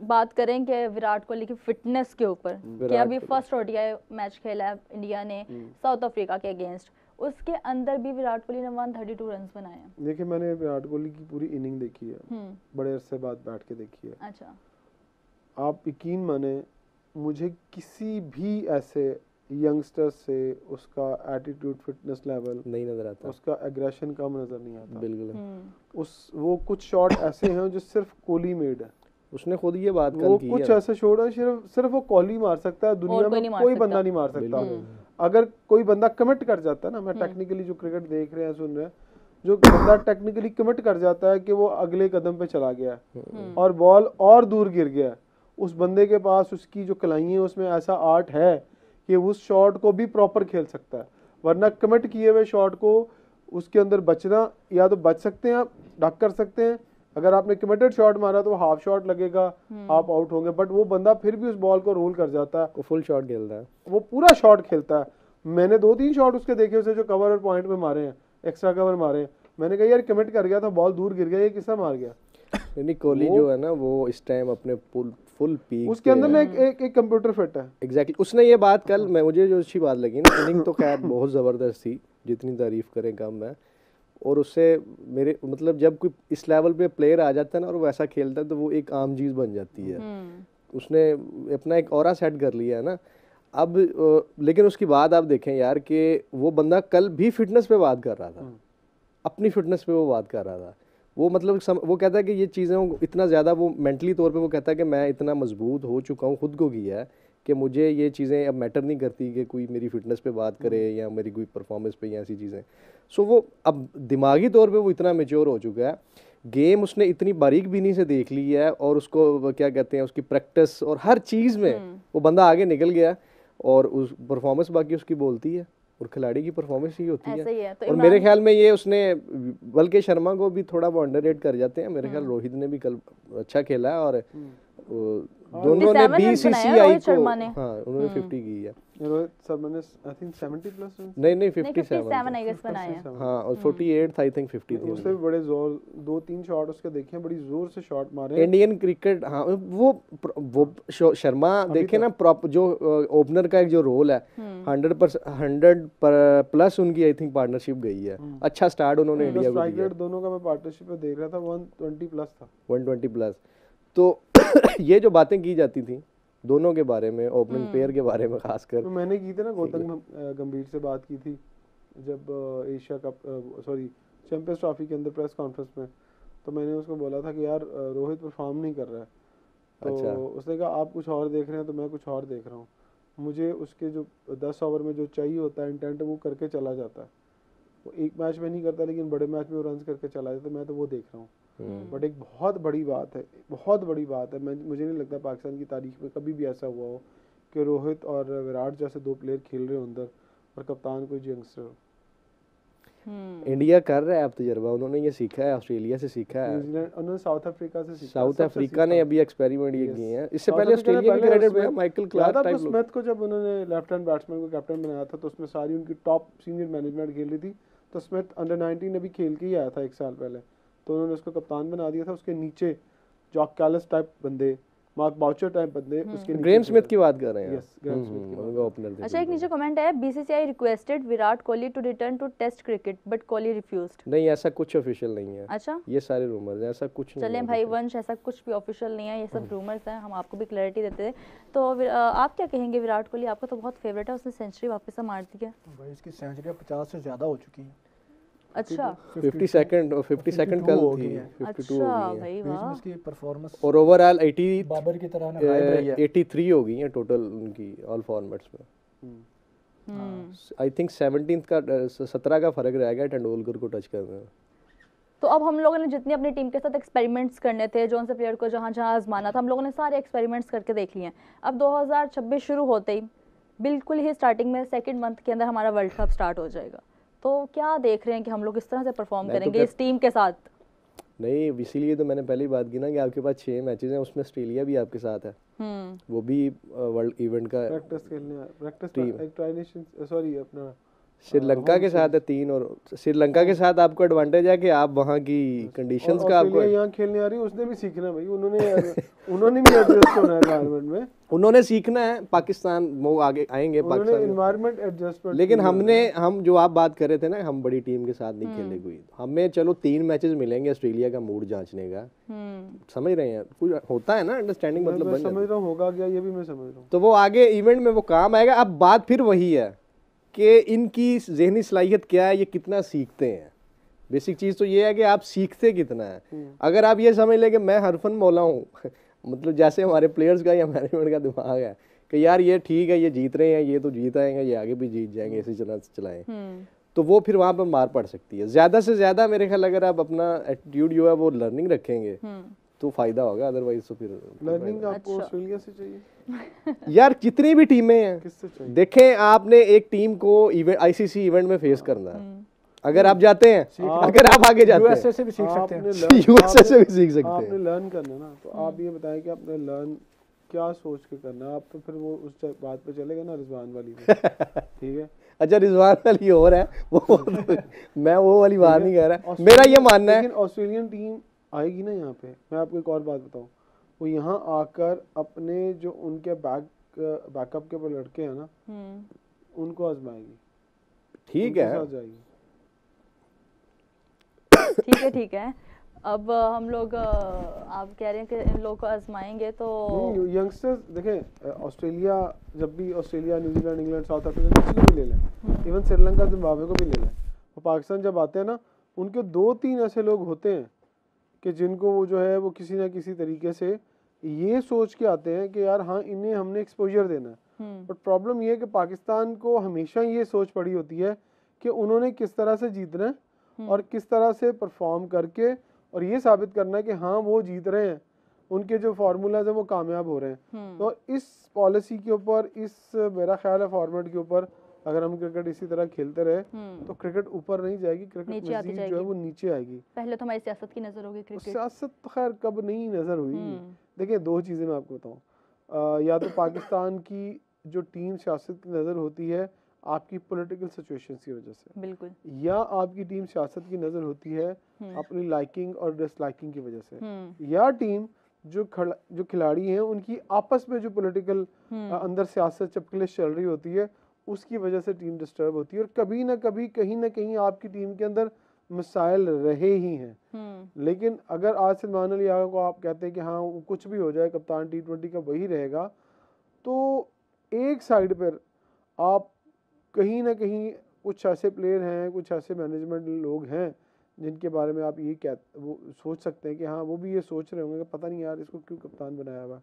बात करें कि विराट कोहली की फिटनेस के ऊपर, कि अभी फर्स्ट ओडीआई मैच खेला है इंडिया ने साउथ अफ्रीका के अगेंस्ट, उसके अंदर भी विराट कोहली ने 132 रन बनाए हैं। देखिए मैंने विराट कोहली की पूरी इनिंग देखी है, बड़े अरसे बाद बैठ के देखी है। अच्छा, आप यकीन माने मुझे किसी भी ऐसे यंगस्टर से उसका एटीट्यूड, फिटनेस लेवल नहीं नजर आता, उसका एग्रेशन कम नजर नहीं आता। बिल्कुल। वो कुछ शॉट ऐसे हैं जो सिर्फ कोहली मेड है। उसने खुद ये बात वो कुछ ऐसे शॉट है सिर्फ वो कोहली मार सकता है, दुनिया में कोई बंदा नहीं मार सकता। अगर कोई बंदा कमिट कर जाता है ना, मैं टेक्निकली जो क्रिकेट देख रहे हैं, सुन रहे हैं, जो बंदा टेक्निकली कमिट कर जाता है कि वो अगले कदम पे चला गया और बॉल और दूर गिर गया, उस बंदे के पास उसकी जो कलाई है उसमें ऐसा आर्ट है कि उस शॉट को भी प्रॉपर खेल सकता है। वरना कमिट किए हुए शॉट को उसके अंदर बचना, या तो बच सकते हैं आप, डक कर सकते हैं, अगर आपने कमिटेड शॉट मारा तो हाफ शॉट लगेगा, आप आउट होंगे, बट वो बंदा फिर भी उस बॉल को रोल कर जाता है, वो फुल शॉट खेलता है, वो पूरा शॉट खेलता है। मैंने 2-3 शॉट उसके देखे उसे जो कवर और पॉइंट में मारे हैं, एक्स्ट्रा कवर मारे हैं, मैंने कहा यार कमिट कर गया था, बॉल दूर गिर गया, ये किसने मार गया। यानी कोहली जो है ना वो इस टाइम अपने फुल पीक, उसके अंदर ना एक कंप्यूटर फिट है। एग्जैक्टली। उसने ये बात कल, मुझे जो अच्छी बात लगी ना, इनिंग तो खैर बहुत ज़बरदस्त थी, जितनी तारीफ करें कम है। और उससे मेरे मतलब जब कोई इस लेवल पे प्लेयर आ जाता है ना और वो ऐसा खेलता है तो वो एक आम चीज़ बन जाती है। उसने अपना एक ऑरा सेट कर लिया है ना अब। लेकिन उसकी बात आप देखें यार कि वो बंदा कल भी फिटनेस पे बात कर रहा था, अपनी फिटनेस पे वो बात कर रहा था। वो मतलब वो कहता है कि ये चीज़ें इतना ज़्यादा, वो मेंटली तौर पे वो कहता है कि मैं इतना मजबूत हो चुका हूँ, खुद को किया है कि मुझे ये चीज़ें अब मैटर नहीं करती कि कोई मेरी फिटनेस पे बात करे या मेरी कोई परफॉर्मेंस पे या ऐसी चीज़ें। सो वो अब दिमागी तौर पे वो इतना मैच्योर हो चुका है, गेम उसने इतनी बारीक बीनी से देख ली है, और उसको क्या कहते हैं, उसकी प्रैक्टिस और हर चीज़ में वो बंदा आगे निकल गया, और उस परफॉर्मेंस बाकी उसकी बोलती है, और खिलाड़ी की परफॉर्मेंस ही होती है। तो और मेरे ख्याल में ये उसने, बल्कि शर्मा को भी थोड़ा वो अंडररेट कर जाते हैं मेरे ख्याल। रोहित ने भी कल अच्छा खेला है, और दोनों ने बीसीसीआई को, हाँ उन्होंने 50 की है। रोहित शर्मा ने आई थिंक 70 प्लस रन, नहीं 57 आई गेस बनाए हैं। हाँ, और 48 आई थिंक 50 थी। उससे भी बड़े जोर, 2-3 शॉट उसके देखे हैं, बड़ी जोर से शॉट मारे इंडियन क्रिकेट। हाँ वो शर्मा देखे ना, प्रॉपर जो ओपनर का एक जो रोल है, 100 प्लस उनकी आई थिंक पार्टनरशिप गई है। अच्छा स्टार्ट उन्होंने इंडिया को दिया। दोनों का मैं पार्टनरशिप में देख रहा था, 120 प्लस था, 120 प्लस। तो ये जो बातें की जाती थी दोनों के बारे में, ओपनिंग पेयर के बारे में खासकर, तो मैंने की थी ना गौतम गंभीर से बात की थी जब एशिया कप चैंपियंस ट्रॉफी के अंदर प्रेस कॉन्फ्रेंस में, तो मैंने उसको बोला था कि यार रोहित परफॉर्म नहीं कर रहा है, तो अच्छा। उसने कहा आप कुछ और देख रहे हैं तो मैं कुछ और देख रहा हूँ, मुझे उसके जो 10 ओवर में जो चाहिए होता है इंटेंट, वो करके चला जाता है। वो एक मैच में नहीं करता, लेकिन बड़े मैच में वो रन करके चला जाता है, मैं तो वो देख रहा हूँ। बट एक बहुत बड़ी बात है, बहुत बड़ी बात है, मुझे नहीं लगता पाकिस्तान की तारीख में कभी भी ऐसा हुआ हो कि रोहित और विराट जैसे 2 प्लेयर खेल रहे हो अंदर, और कप्तान कोई यंगस्टर हो। इंडिया कर रहा है अब तजर्बा, उन्होंने ये सीखा है, ऑस्ट्रेलिया से सीखा है, न्यूजीलैंड, उन्होंने साउथ अफ्रीका से सीखा, साउथ अफ्रीका ने अभी एक्सपेरिमेंट ये किए हैं। इससे पहले ऑस्ट्रेलिया के क्रेडिट पे माइकल क्लार्क टाइप लोग। स्मिथ को जब उन्होंने लेफ्ट हैंड बैट्समैन को कैप्टन बनाया था, तो उसमें सारी उनकी टॉप सीनियर मैनेजमेंट खेल रही थी, तो स्मिथ अंडर 19 अभी खेल के ही आया था 1 साल पहले, तो उन्होंने उसको कप्तान बना दिया था। उसके नीचे जॉक कैलिस टाइप बंदे, मार्क बाउचर टाइप बंदे, उसके ग्रेम स्मिथ की बात कर रहे हैं। यस, ग्रेम स्मिथ की उनका ओपनर थे। अच्छा, एक नीचे कमेंट है, BCCI requested Virat Kohli to return to test cricket but Kohli refused. नहीं, ऐसा कुछ ऑफिशियल नहीं है। अच्छा, ये सारे रूमर्स हैं, ऐसा कुछ नहीं है। चलें भाई वंश, ऐसा कुछ भी ऑफिशियल नहीं है, ये सब रूमर्स हैं, हम आपको भी क्लैरिटी देते थे। तो आप क्या कहेंगे, विराट कोहली आपका तो बहुत फेवरेट है, उसने सेंचुरी वापस से मार दी है भाई, इसकी सेंचुरी 50 से ज़्यादा हो चुकी है। अच्छा, 50 सेकंड कल थी, 52 हो गई है। अच्छा भाई वाह। इसकी परफॉर्मेंस और ओवरऑल 80 बाबर की तरह गायब रही है। 83 हो गई है टोटल उनकी ऑल फॉर्मेट्स में। आई थिंक 17 का 17 का फर्क रह गया तेंदुलकर को टच करने में। तो अब हम लोगों ने जितनी अपनी टीम के साथ एक्सपेरिमेंट्स करने थे, जो उनसे प्लेयर को जहाँ जहाँ आजमाना था, हम लोगों ने सारे एक्सपेरिमेंट्स करके देख लिए हैं। अब 2026 शुरू होते ही बिल्कुल ही स्टार्टिंग में सेकंड मंथ के अंदर हमारा वर्ल्ड कप स्टार्ट हो जाएगा, तो क्या देख रहे हैं कि हम लोग इस तरह से परफॉर्म करेंगे इस टीम के साथ? नहीं, इसीलिए तो मैंने पहली बात की ना कि आपके पास 6 मैचेस हैं, उसमें ऑस्ट्रेलिया भी आपके साथ है, वो भी वर्ल्ड इवेंट का प्रैक्टिस खेलने, प्रैक्टिस एक ट्राई नेशन, सॉरी अपना श्रीलंका के साथ है 3 और श्रीलंका के साथ आपको एडवांटेज है कि आप वहाँ की कंडीशंस का आपको यहाँ खेलने आ रही है, उसने भी सीखना है भाई, उन्होंने भी एडजस्ट होना है एनवायरनमेंट में, उन्होंने सीखना है। पाकिस्तान वो आगे आएंगे पाकिस्तान में। Environment adjustment. लेकिन हम जो आप बात कर रहे थे ना, हम बड़ी टीम के साथ नहीं खेले कोई, हमें चलो 3 मैचेस मिलेंगे ऑस्ट्रेलिया का मूड जांचने का, समझ रहे हैं, कुछ होता है ना अंडरस्टैंडिंग, मतलब मैं समझ रहा हूँ होगा क्या, ये भी मैं समझ रहा हूँ। तो वो आगे इवेंट में वो काम आएगा। अब बात फिर वही है कि इनकी ज़हनी सलाहियत क्या है, ये कितना सीखते हैं। बेसिक चीज़ तो ये है कि आप सीखते कितना है। अगर आप ये समझ लें कि मैं हरफन मौला हूँ मतलब जैसे हमारे प्लेयर्स का या मैनेजमेंट का दिमाग है कि यार ये ठीक है, ये जीत रहे हैं, ये तो जीत आएंगे, ये आगे भी जीत जाएंगे, इसी तरह से चलाएं, तो वो फिर वहाँ पर मार पड़ सकती है। ज़्यादा से ज़्यादा मेरे ख्याल अगर आप अपना एटीट्यूड जो है वो लर्निंग रखेंगे तो फायदा होगा, अदरवाइज तो फिर लर्निंग आपको ऑस्ट्रेलिया से चाहिए यार जितनी भी टीमें हैं, किससे चाहिए? देखें आपने एक टीम को आईसीसी इवेंट में फेस करना है, अगर आप जाते हैं, अगर आप आगे जाते हैं, यूएसए से भी सीख सकते हैं, यूएसए से भी सीख सकते हैं। आपने लर्न करना ना, तो आप ये बताएं कि आपने लर्न क्या सोच के करना है। आप तो फिर वो उस बात पे चलेगा ना, रिजवान वाली पे, ठीक है। अच्छा रिजवान वाली और है वो मैं वो वाली बात नहीं कह रहा, मेरा ये मानना है। लेकिन ऑस्ट्रेलियन टीम आएगी ना यहाँ पे, मैं आपको एक और बात बताऊँ, वो यहाँ आकर अपने जो उनके बैकअप के लड़के हैं ना, उनको आजमाएगी, ठीक है, ठीक है। अब हम लोग आप कह रहे हैं कि इन लोगों को आजमाएंगे, तो यंगस्टर्स देखें, ऑस्ट्रेलिया जब भी, Australia, New Zealand, England, south Africa किसी को भी ले लें, इवन श्रीलंका, जिम्बाब्वे को भी ले लें, वो पाकिस्तान जब आते हैं ना, उनके 2-3 ऐसे लोग होते हैं कि जिनको वो जो है वो किसी ना किसी तरीके से ये सोच के आते हैं कि यार हाँ इन्हें हमने एक्सपोजर देना है। बट प्रॉब्लम ये है कि पाकिस्तान को हमेशा ये सोच पड़ी होती है कि उन्होंने किस तरह से जीतना है और किस तरह से परफॉर्म करके और ये साबित करना है कि हाँ वो जीत रहे हैं, उनके जो फार्मूलाज हैं वो कामयाब हो रहे हैं। तो इस पॉलिसी के ऊपर, इस मेरा ख्याल है फॉर्मेट के ऊपर अगर हम क्रिकेट इसी तरह खेलते रहे तो क्रिकेट ऊपर नहीं जाएगी, क्रिकेट मजीद जो है वो नीचे आएगी। पहले तो हमारी सियासत की नजर होगी क्रिकेट। सियासत तो खैर कब नहीं नजर हुई। देखिए 2 चीज़ें मैं आपको बताऊँ, या तो पाकिस्तान की जो टीम सियासत की नज़र होती है आपकी पॉलिटिकल सिचुएशन की वजह से, बिल्कुल, या आपकी टीम सियासत की नज़र होती है अपनी लाइकिंग और डिसलाइकिंग की वजह से, या टीम जो खिलाड़ी हैं उनकी आपस में जो पॉलिटिकल अंदर सियासत चपकलिश चल रही होती है उसकी वजह से टीम डिस्टर्ब होती है। और कभी ना कभी कहीं ना कहीं आपकी टीम के अंदर मसाइल रहे ही हैं। लेकिन अगर आज सलमान अली आगा को आप कहते हैं कि हाँ कुछ भी हो जाए कप्तान T20 का वही रहेगा, तो एक साइड पर आप कहीं ना कहीं कुछ ऐसे प्लेयर हैं, कुछ ऐसे मैनेजमेंट लोग हैं जिनके बारे में आप ये वो सोच सकते हैं कि हाँ वो भी ये सोच रहे होंगे कि पता नहीं यार इसको क्यों कप्तान बनाया हुआ।